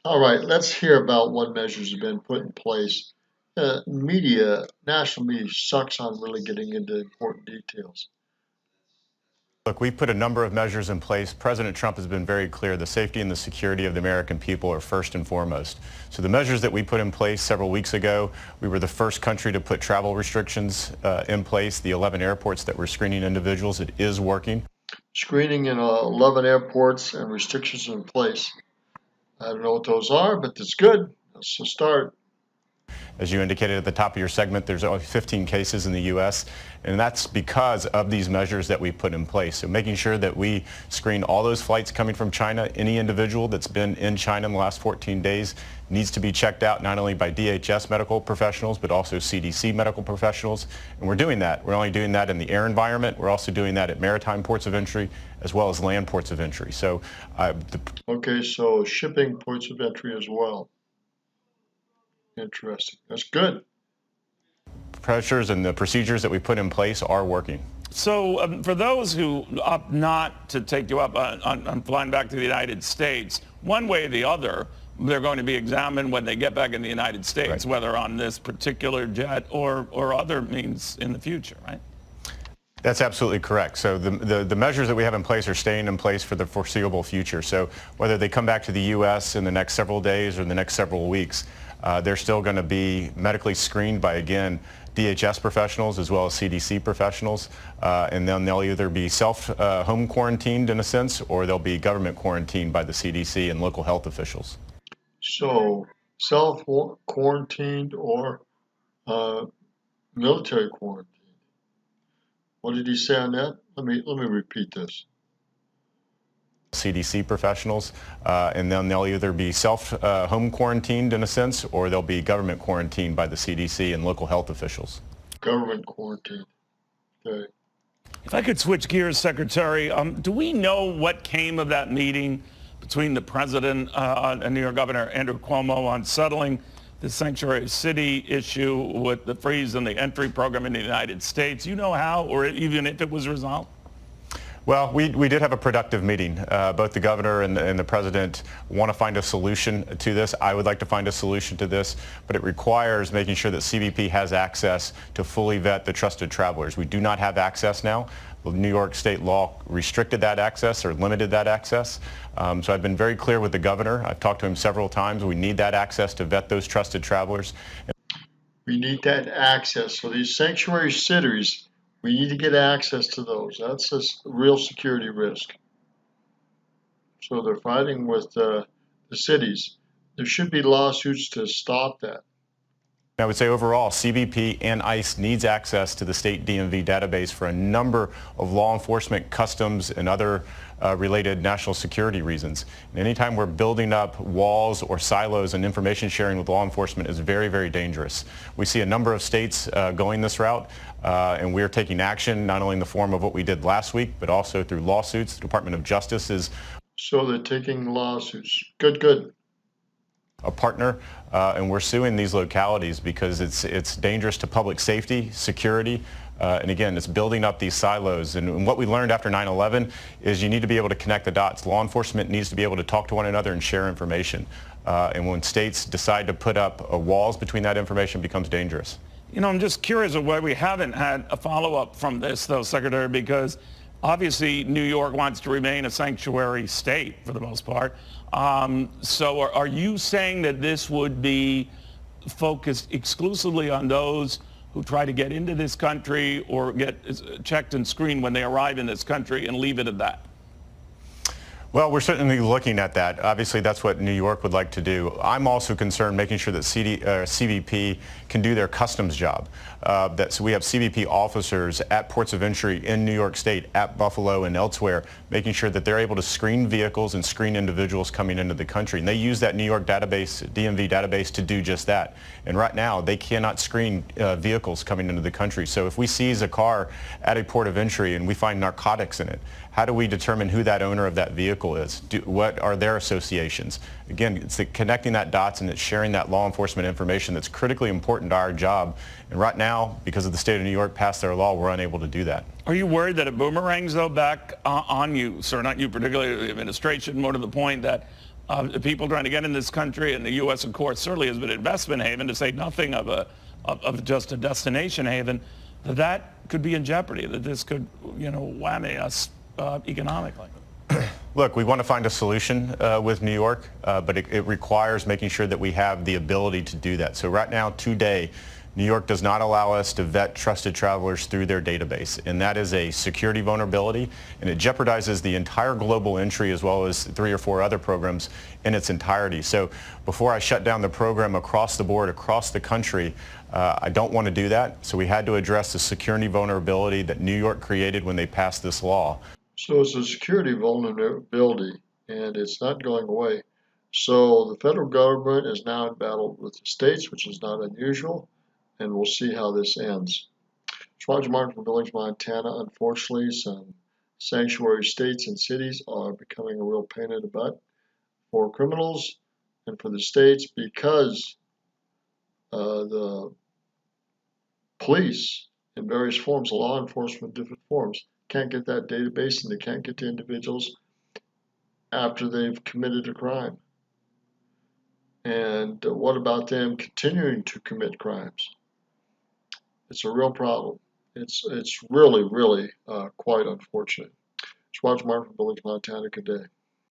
All right, let's hear about what measures have been put in place. National media sucks on really getting into important details. Look, we put a number of measures in place. President Trump has been very clear. The safety and the security of the American people are first and foremost. So the measures that we put in place several weeks ago, we were the first country to put travel restrictions in place. The 11 airports that were screening individuals, it is working. Screening in 11 airports and restrictions in place. I don't know what those are, but it's good. That's a start. As you indicated at the top of your segment, there's only 15 cases in the U.S., and that's because of these measures that we put in place. So making sure that we screen all those flights coming from China. Any individual that's been in China in the last 14 days needs to be checked out not only by DHS medical professionals, but also CDC medical professionals. And we're doing that. We're only doing that in the air environment. We're also doing that at maritime ports of entry as well as land ports of entry. So, okay, so shipping ports of entry as well. Interesting. That's good. Pressures and the procedures that we put in place are working. So for those who opt not to take you up on flying back to the United States, one way or the other, they're going to be examined when they get back in the United States, right, whether on this particular jet or other means in the future, right? That's absolutely correct. So the measures that we have in place are staying in place for the foreseeable future. So whether they come back to the U.S. in the next several days or the next several weeks, they're still going to be medically screened by, again, DHS professionals as well as CDC professionals. And then they'll either be home quarantined in a sense, or they'll be government quarantined by the CDC and local health officials. So self-quarantined or military quarantine. What did he say on that? Let me repeat this. CDC professionals, and then they'll either be home quarantined in a sense, or they'll be government quarantined by the CDC and local health officials. Government quarantine. Okay. If I could switch gears, Secretary, do we know what came of that meeting between the president and New York Governor Andrew Cuomo on settling the sanctuary city issue with the freeze and the entry program in the United States? You know how, or even if it was resolved? Well, we did have a productive meeting. Both the governor and the president want to find a solution to this. I would like to find a solution to this, but it requires making sure that CBP has access to fully vet the trusted travelers. We do not have access now. New York state law restricted that access or limited that access. So I've been very clear with the governor. I've talked to him several times. We need that access to vet those trusted travelers. We need that access. So these sanctuary cities, we need to get access to those. That's a real security risk. So they're fighting with the cities. There should be lawsuits to stop that. I would say overall, CBP and ICE needs access to the state DMV database for a number of law enforcement, customs, and other related national security reasons. And anytime we're building up walls or silos and information sharing with law enforcement is very, very dangerous. We see a number of states going this route, and we're taking action not only in the form of what we did last week, but also through lawsuits. The Department of Justice is... So they're taking lawsuits. Good. A partner, and we're suing these localities because it's dangerous to public safety, security, and again, it's building up these silos. And what we learned after 9/11 is you need to be able to connect the dots. Law enforcement needs to be able to talk to one another and share information. And when states decide to put up walls between that information, it becomes dangerous. You know, I'm just curious of why we haven't had a follow-up from this, though, Secretary, because obviously New York wants to remain a sanctuary state for the most part. So are you saying that this would be focused exclusively on those who try to get into this country or get checked and screened when they arrive in this country and leave it at that? Well, we're certainly looking at that. Obviously, that's what New York would like to do. I'm also concerned making sure that CBP can do their customs job. So we have CBP officers at ports of entry in New York State, at Buffalo and elsewhere, making sure that they're able to screen vehicles and screen individuals coming into the country. And they use that New York database, DMV database, to do just that. And right now, they cannot screen vehicles coming into the country. So if we seize a car at a port of entry and we find narcotics in it, how do we determine who that owner of that vehicle is? What are their associations? Again, it's connecting that dots and it's sharing that law enforcement information that's critically important to our job. And right now, because of the state of New York passed their law, we're unable to do that. Are you worried that it boomerangs, though, back on you, sir, not you particularly, the administration, more to the point that people trying to get in this country, and the U.S. of course certainly has been an investment haven, to say nothing of just a destination haven, that could be in jeopardy, that this could, whammy us economically. Look, we want to find a solution with New York, but it requires making sure that we have the ability to do that. So right now, today, New York does not allow us to vet trusted travelers through their database, and that is a security vulnerability, and it jeopardizes the entire global entry as well as 3 or 4 other programs in its entirety. So before I shut down the program across the board, across the country, I don't want to do that. So we had to address the security vulnerability that New York created when they passed this law. So it's a security vulnerability, and it's not going away. So the federal government is now in battle with the states, which is not unusual, and we'll see how this ends. It's Roger Martin from Billings, Montana. Unfortunately, some sanctuary states and cities are becoming a real pain in the butt for criminals and for the states, because the police in various forms, law enforcement in different forms, can't get that database, and they can't get to individuals after they've committed a crime. And what about them continuing to commit crimes? It's a real problem. It's really, really quite unfortunate. It's Roger Martin from Billings, Montana. Good day.